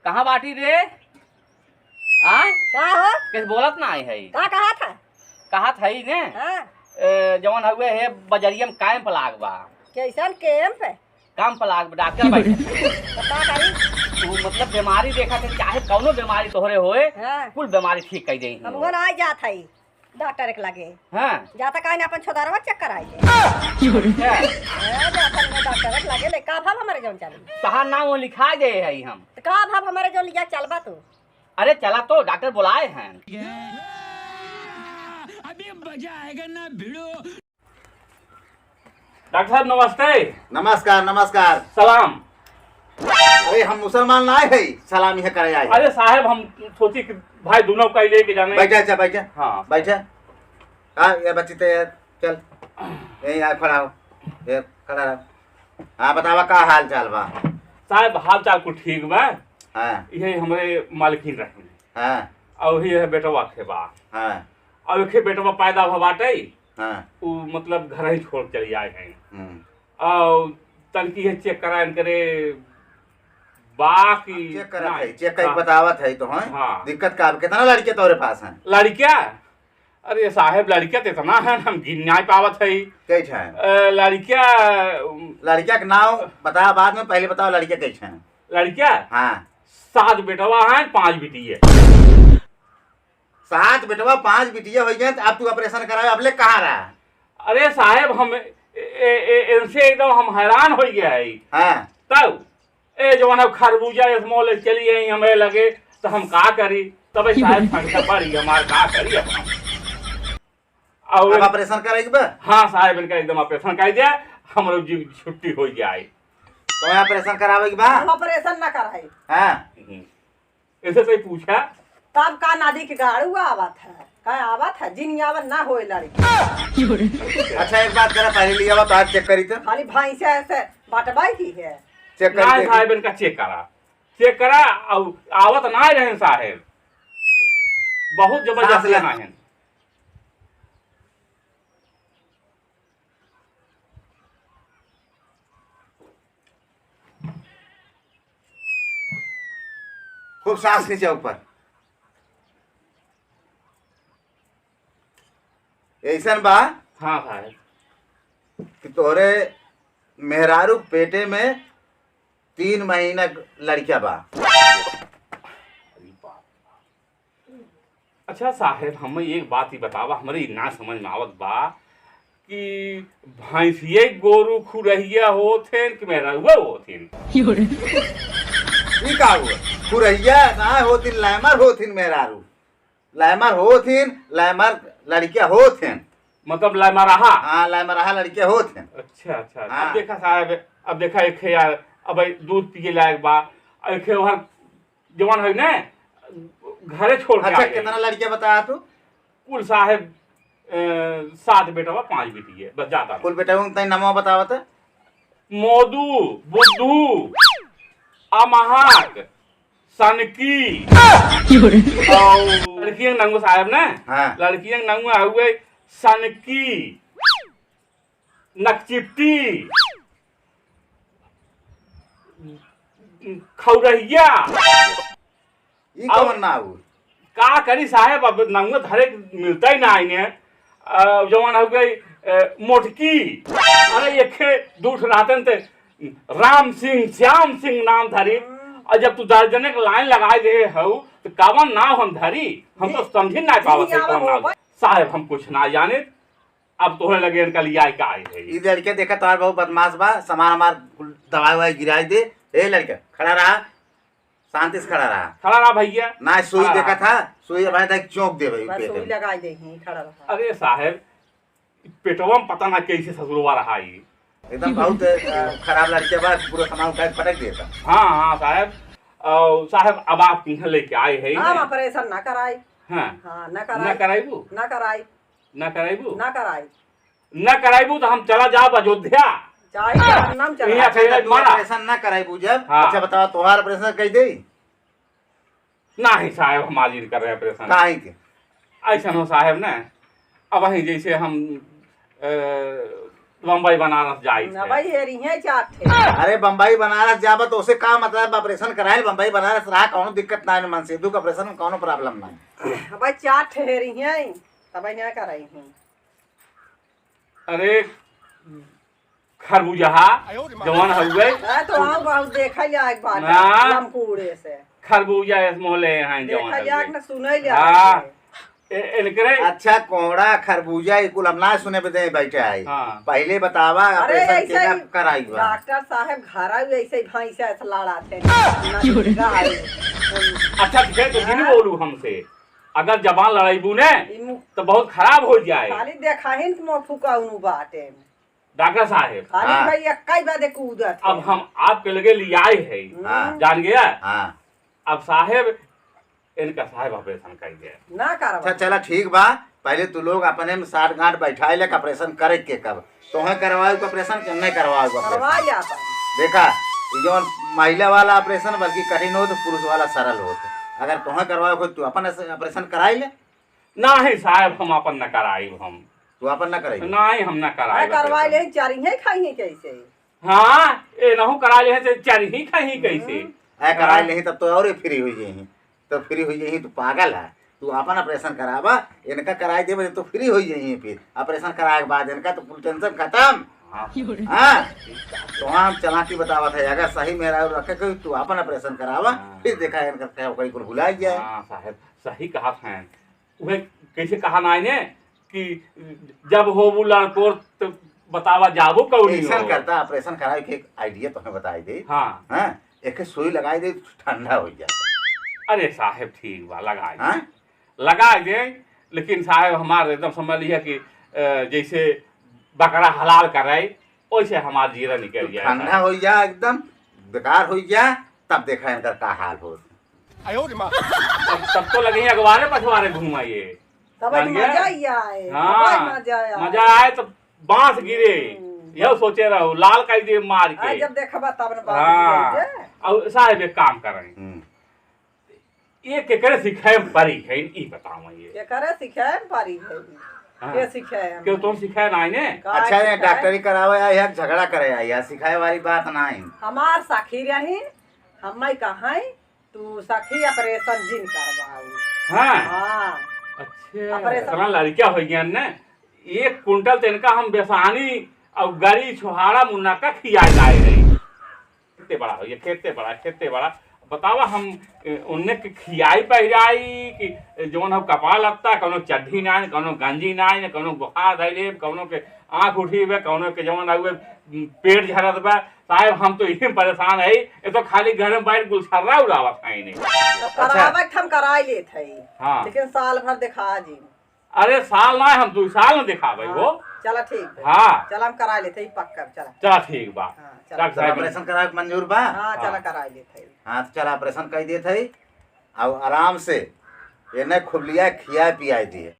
कहाँ बाटी रे? आय का हो? कैसे बोलत ना है? का कहा था? कहा था ही ने? जवन हुए है बजरिया में कैंप लाग बा। कैसन कैंप है? काम पर लाग बा, डॉक्टर बैठे का करी? तू मतलब बीमारी देखा थे, चाहे कौनो बीमारी तोहरे होए हाँ। कुल बीमारी ठीक कर देही। हम आ जात हई डॉक्टर के लगे। हां जाता काहे ना अपन छोदारवा चेक कराई दे। अच्छा जाता ना डॉक्टर के लगे ले का भाव हमारे जौन चालू। तहां नाम वो लिखा गए है हम। तो का भाव हमारे जौन लिया चलबा तू? अरे चला तो डॉक्टर बुलाए हैं। अभी मजा आएगा ना भिड़ो। डॉक्टर साहब नमस्ते। नमस्कार नमस्कार। सलाम। अरे हम मुसलमान ना आए है, सलामी है करे आए। अरे साहब हम सोची कि भाई दोनों का लेके जाने। बैठे अच्छा बैठे। हाँ बैठे। हाँ ये बच्ची तो चल यही आ खड़ा हो, ये खड़ा रहो। हाँ बतावा का हाल चाल बा? साहब हाल चाल कुछ ठीक बा। हाँ ये हमारे मालकिन रहे हाँ और ये है बेटवा के बा। हाँ और एक बेटवा पैदा हुआ बाटे हाँ वो मतलब घर ही छोड़ चली आए हैं और तनकी है चेक कराए करे बाकी चेक करा है, चेक कर बतावत है तो हैं। हाँ। दिक्कत का कितना लड़के तोरे पास हैं? लड़किया? अरे साहब लड़किया तो इतना है हम गिन नहीं पावत है। कैसे हैं लड़किया? लड़किया के नाम बता, बाद में पहले बताओ लड़किया कैसे हैं? लड़किया हाँ 7 बेटवा हैं 5 बेटी है। 7 बेटवा 5 बिटिया हो गए। अब तू ऑपरेशन करावे अब ले कहाँ रहा? अरे साहब हम इनसे एकदम हम हैरान हो गया है। हाँ तब जवान खरबूजा मोल चली आई हमें लगे तो हम का करी तब साहब संख्या बढ़ी हमारे का करी अब ऑपरेशन करेगी बा? हाँ साहब इनका एकदम ऑपरेशन कर दिया हम लोग जी छुट्टी हो जाए। तो ऑपरेशन करावे के बा? हम ऑपरेशन ना कराई। हाँ ऐसे से पूछा तब का नादी के गाड़ू आवत है का आवत है जिन आवत ना होए लड़की। अच्छा एक बात करा, पहले लिया हुआ तो आज चेक करी तो खाली भाई से ऐसे बाटबाई की है। चेक ना कर साहब इनका चेक करा और आवत ना रहे साहब बहुत जबरदस्त लेना है। खूब सांस खींचे ऊपर। ऐसा बा हाँ साहब कि तोरे मेहरारू पेटे में 3 महीना लड़किया बा। अच्छा साहब हमें एक बात ही बतावा, हमारे ना समझ में आवत बा कि भैंसिए गोरू खुरहिया होथे कि मेहरारुआ होथिन? ई का हुआ? खुरैया ना होथिन, लैमर होथिन मेहरारू। लैमर होथिन, लैमर लड़किया होथिन। मतलब लमराहा? हाँ लैमराहा लड़किया होथिन। अच्छा अच्छा। हाँ। अब देखा साहब, अब देखा एक यार अब दूध पिए लायक बा एक वहाँ जवान है ना घरे छोड़ के अच्छा आ गई। कितना लड़किया बताया तू? कुल साहब 7 बेटवा 5 बेटी है बस जाता कुल बेटा तई नाम बतावत? मोदू बुद्धू अमहाक सनकी और लड़कियां नंगू साहब ना। हाँ। लड़कियां नंगू हुए सनकी नकचिप्टी खौरहिया। ई कौन ना हुआ? का करी साहब अब नंगू धरे मिलता ही ना इन्हें। जवान हो गई मोटकी। अरे एक दूठ रातन ते राम सिंह श्याम सिंह नाम धरी और जब तू दर्जने के लाइन लगाए दे हो तो कावन नाम हम धरी हम तो समझ ना पावत है कौन नाम। साहब हम कुछ ना जाने अब तोहरे लगे इनका लिया का आए है। ई लड़के देखा तोहार बहुत बदमाश बा, सामान हमार दवाई ववाई गिराई दे। ए लड़का खड़ा रहा, शांति से खड़ा रहा। खड़ा रहा भैया ना सुई खड़ा देखा रहा। था, सुई भाई तक चौंक दे भाई बस पेट सुई में। लगाई दे ही खड़ा रहा। अरे साहब पेटवा में पता ना कैसे ससुरवा रहा है। एकदम बहुत खराब लड़के बा, पूरा सामान उठा के पटक देता। हाँ हाँ साहब और साहब अब आप किन्हें लेके आए है हम ऑपरेशन ना कराई। हाँ हाँ ना ना कराई। कराइबू ना कराई। ना कराइबू ना कराई। ना कराइबू तो हम चला जाब अयोध्या। चाहे नाम चला। यहाँ अच्छा तू मारा। ऑपरेशन ना कराई बुझब। हाँ। अच्छा बताओ तोहार ऑपरेशन कह दे? नहीं साहब हम आज कर रहे हैं ऑपरेशन। काहे के? ऐसा हो साहब ना अब वही जैसे हम बम्बई बनारस जाई ना थे। भाई हेरी है चार थे अरे बम्बई बनारस जाबा तो उसे का मतलब ऑपरेशन कराए बम्बई बनारस रहा कौनो दिक्कत ना है मन सिद्धू का ऑपरेशन में कौनो प्रॉब्लम नहीं। भाई चार ठहरी हैं तब ना कराई हूँ। अरे खरबूजा जवान हो गए तो हम बहुत देखा जा एक बार ना। लमकूड़े से खरबूजा मोले हैं देखा जवान जा हो न गए। सुने जा हाँ। इनकरे अच्छा कोहड़ा खरबूजा कुल हम ना सुने बदे बैठे आई हाँ। पहले बतावा अरे ऑपरेशन ऐसे केना ही कराई बा। डॉक्टर साहब घर आए ऐसे ही भैंस ऐसे लड़ाते अच्छा फिर तो जिन बोलू हमसे अगर जबान लड़ाईबू ने तो बहुत खराब हो जाए। खाली देखा ही न फुका उनु बाटे डॉक्टर साहब खाली हाँ। भाई कई बार कूदत अब हम आपके लगे लिए आए हैं हाँ। जान गया। हाँ अब साहेब इनका साहेब ऑपरेशन कर दिया। ना अच्छा करवा चला ठीक बा पहले तू लोग अपने में साठ गांठ बैठाए ले ऑपरेशन करे के कब तोहे करवाओ ऑपरेशन के नहीं करवाओ करवा ऑपरेशन। जाता देखा ये जो महिला वाला ऑपरेशन बल्कि कठिन हो तो पुरुष वाला सरल हो। अगर तोहे करवाओ को तू अपन ऑपरेशन कराई ले नहीं साहब हम अपन न कराई हम तू अपन न कराई नहीं हम न कराई करवा ले चारी है खाई है कैसे हाँ ये नहु करा ले तो चार ही खाई कैसे ऐ कराई नहीं तब तो और ही फ्री हुई यही तो फ्री हुई यही तू पागल है तू अपन ऑपरेशन करावा इनका कराई दे तो फ्री हो यही फिर ऑपरेशन कराए के बाद इनका तो फुल टेंशन खत्म। हाँ तो हम चलाकी बतावा था अगर सही मेरा रखे कोई तू अपन ऑपरेशन करावा फिर देखा इनका कोई को भुला जाए। हाँ साहब सही कहा है वह कैसे कहा ना ने कि जब हो वो लड़कोर तो बतावा जाबो कौनी ऐसा हो। करता ऑपरेशन कराए के एक आइडिया तुम्हें बताई दे। हाँ हाँ एक सुई लगाई दे ठंडा हो जाए। अरे साहब ठीक बा लगा हाँ लगा दे लेकिन साहब हमारे एकदम समझ लिया कि जैसे बकरा हलाल कर रहे वैसे हमारा जीरा निकल गया ठंडा हो जाए एकदम बेकार हो जाए तब देखा इनका का हाल हो। तब तो लगे अखबारे पछवारे घुमाइए तब जान गया? मजा ही आए हाँ मजा आए तो बांस गिरे यह सोचे रहो लाल कर दिए मार के। जब देखा तब न हाँ बात और साहब एक काम कर रहे हैं ये केकरे सिखाए परी है ई बताओ ये करे सिखाए पारी है हाँ। के सिखाए क्यों तुम सिखाए ना ने अच्छा ये डॉक्टरी करावे या यहाँ झगड़ा करे या सिखाए वाली बात नहीं। हमार साखी रही हम कहा तू साखी ऑपरेशन जिन करवाऊ। हाँ हाँ अच्छा ऑपरेशन- इतना लड़किया हो गया ने 1 कुंटल तिनका हम बेसानी और गरी छुहाड़ा मुन्ना का खिया जाए रही कितने बड़ा हो ये खेते बड़ा बतावा हम उन्ने के खियाई पहिराई कि जौन हम कपड़ा लगता कोनो चड्ढी ना कोनो गंजी ना कोनो बुखार धैले कोनो के आँख उठी बे कोनो के जौन हुए पेट झरत बा साहब हम तो इसी परेशान है ये तो खाली घर में बैठ गुलछर्रा उड़ावत है नहीं। करावे हम कराई लेत है हाँ। लेकिन साल भर दिखा जी अरे साल ना हम 2 साल में दिखावे वो। चला ठीक है हाँ चल हम कराई लेते ही पक्का चला चला ठीक बा हाँ, चला। डॉक्टर साहब ऑपरेशन करावे के मंजूर बा। हाँ चला कराई लेते ही हाँ तो चल ऑपरेशन कर दिए थे और आराम से इन्हें खुबलिया खिया पिया दिए।